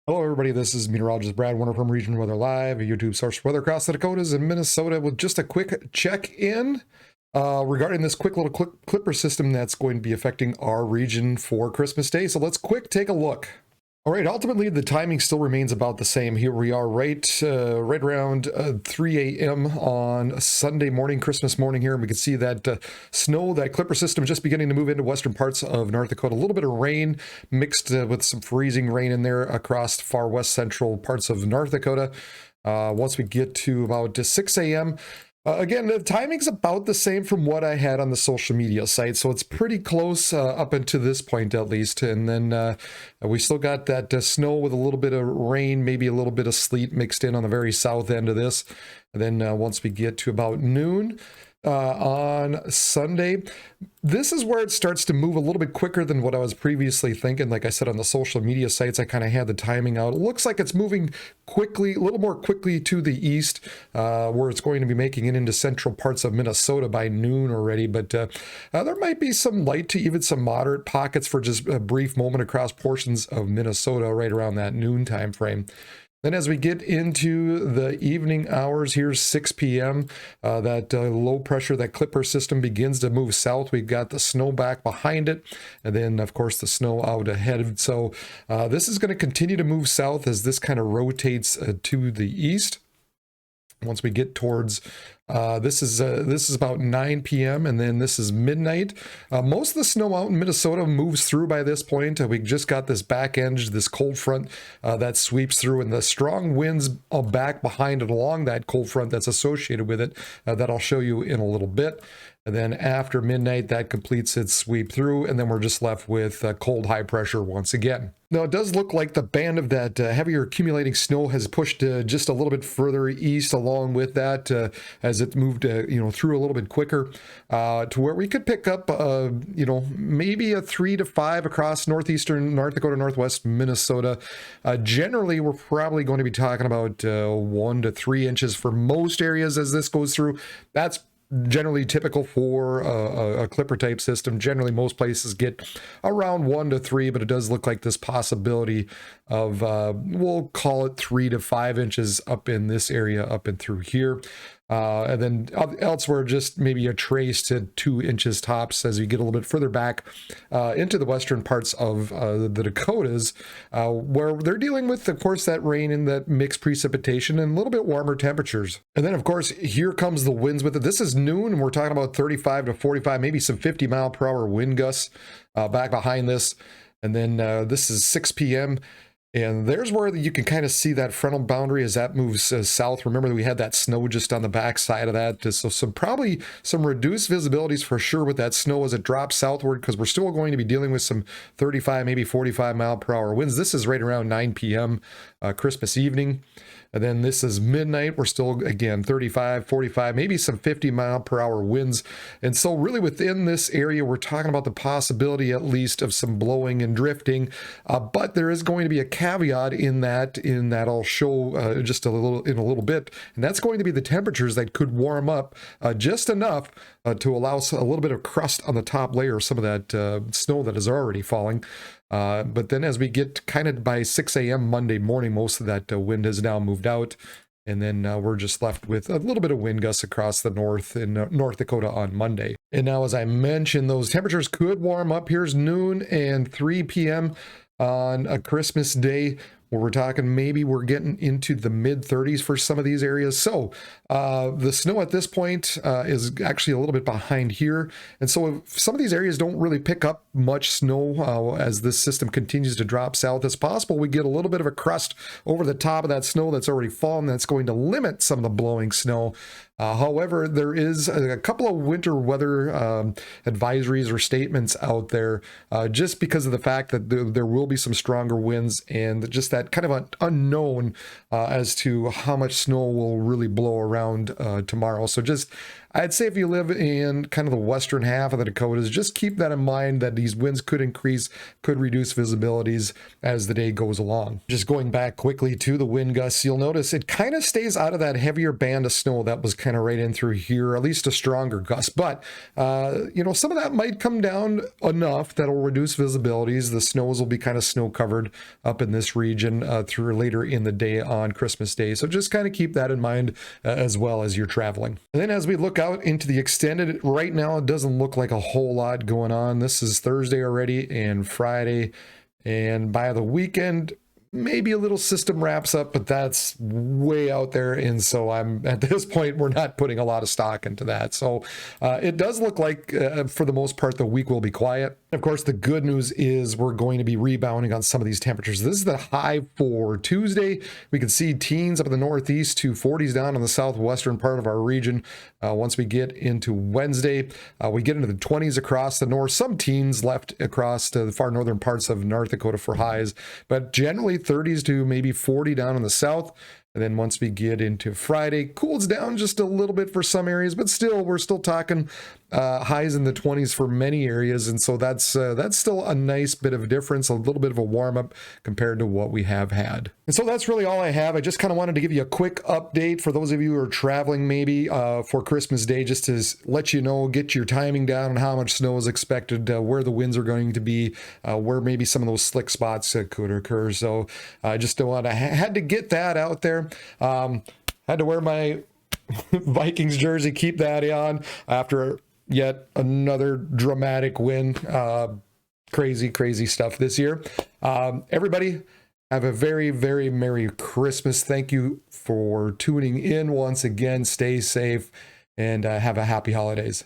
Hello, everybody. This is meteorologist Brad Warner from Region Weather Live, a YouTube source for weather across the Dakotas and Minnesota, with just a quick check-in regarding this quick little clipper system that's going to be affecting our region for Christmas Day. So let's take a look. All right, ultimately, the timing still remains about the same. Here we are right around 3 a.m. on Sunday morning, Christmas morning here, and we can see that snow, that clipper system just beginning to move into western parts of North Dakota. A little bit of rain mixed with some freezing rain in there across far west central parts of North Dakota. Once we get to about 6 a.m., again, the timing's about the same from what I had on the social media site, so it's pretty close up until this point at least. And then we still got that snow with a little bit of rain, maybe a little bit of sleet mixed in on the very south end of this. And then once we get to about noon on Sunday, this is where it starts to move a little bit quicker than what I was previously thinking. Like I said, on the social media sites, I kind of had the timing out. It looks like it's moving quickly, a little more quickly to the east, where it's going to be making it into central parts of Minnesota by noon already. But there might be some light to even some moderate pockets for just a brief moment across portions of Minnesota right around that noon time frame. Then as we get into the evening hours, here's 6 p.m., that low pressure, that clipper system begins to move south. We've got the snow back behind it, and then, of course, the snow out ahead. So this is going to continue to move south as this kind of rotates to the east. Once we get towards this is about 9 p.m. and then this is midnight. Most of the snow out in Minnesota moves through by this point. We just got this back edge, this cold front that sweeps through, and the strong winds back behind it along that cold front that's associated with it that I'll show you in a little bit. And then after midnight, that completes its sweep through, and then we're just left with cold high pressure once again. Now, it does look like the band of that heavier accumulating snow has pushed just a little bit further east along with that as it moved through a little bit quicker to where we could pick up maybe a 3 to 5 across northeastern North Dakota, northwest Minnesota. Generally, we're probably going to be talking about 1 to 3 inches for most areas as this goes through. That's generally typical for a clipper type system. Generally, most places get around 1 to 3, but it does look like this possibility of we'll call it 3 to 5 inches up in this area, up and through here. And then elsewhere, just maybe a trace to 2 inches tops as you get a little bit further back into the western parts of the Dakotas, where they're dealing with, of course, that rain and that mixed precipitation and a little bit warmer temperatures. And then, of course, here comes the winds with it. This is noon, and we're talking about 35 to 45, maybe some 50-mile-per-hour wind gusts back behind this. And then this is 6 p.m., and there's where you can kind of see that frontal boundary as that moves south. Remember that we had that snow just on the back side of that. So probably some reduced visibilities for sure with that snow as it drops southward, because we're still going to be dealing with some 35, maybe 45-mile-per-hour winds. This is right around 9 p.m. Christmas evening. And then this is midnight. We're still, again, 35, 45, maybe some 50-mile-per-hour winds. And so really within this area, we're talking about the possibility at least of some blowing and drifting. But there is going to be a caveat in that I'll show just in a little bit. And that's going to be the temperatures that could warm up just enough to allow a little bit of crust on the top layer of some of that snow that is already falling. But then as we get kind of by 6 a.m. Monday morning, most of that wind has now moved out. And then we're just left with a little bit of wind gusts across the north in North Dakota on Monday. And now, as I mentioned, those temperatures could warm up. Here's noon and 3 p.m. on a Christmas Day, where we're talking maybe we're getting into the mid 30s for some of these areas. So the snow at this point is actually a little bit behind here. And so if some of these areas don't really pick up much snow as this system continues to drop south, it's possible we get a little bit of a crust over the top of that snow that's already fallen. That's going to limit some of the blowing snow. However, there is a couple of winter weather advisories or statements out there just because of the fact that there will be some stronger winds and just that kind of an unknown as to how much snow will really blow around tomorrow. So just I'd say if you live in kind of the western half of the Dakotas, just keep that in mind that these winds could increase, could reduce visibilities as the day goes along. Just going back quickly to the wind gusts, you'll notice it kind of stays out of that heavier band of snow that was kind of right in through here, at least a stronger gust. But, you know, some of that might come down enough that'll reduce visibilities. The snows will be kind of snow covered up in this region through later in the day on Christmas Day. So just kind of keep that in mind as well as you're traveling. And then as we look out into the extended, right now it doesn't look like a whole lot going on. This is Thursday already and Friday, and by the weekend maybe a little system wraps up, but that's way out there, and so I'm at this point we're not putting a lot of stock into that. So it does look like for the most part the week will be quiet. Of course, the good news is we're going to be rebounding on some of these temperatures. This is the high for Tuesday. We can see teens up in the northeast to 40s down in the southwestern part of our region. Once we get into Wednesday, we get into the 20s across the north. Some teens left across to the far northern parts of North Dakota for highs, but generally 30s to maybe 40 down in the south. And then once we get into Friday, cools down just a little bit for some areas, but still, we're still talking highs in the 20s for many areas. And so that's still a nice bit of a difference, a little bit of a warm up compared to what we have had. And so that's really all I have. I just kind of wanted to give you a quick update for those of you who are traveling maybe for Christmas Day, just to let you know, get your timing down on how much snow is expected, where the winds are going to be, where maybe some of those slick spots could occur. So I just had to get that out there. Had to wear my Vikings jersey, keep that on after yet another dramatic win. Crazy stuff this year. Everybody have a very, very Merry Christmas. Thank you for tuning in once again. Stay safe and have a happy holidays.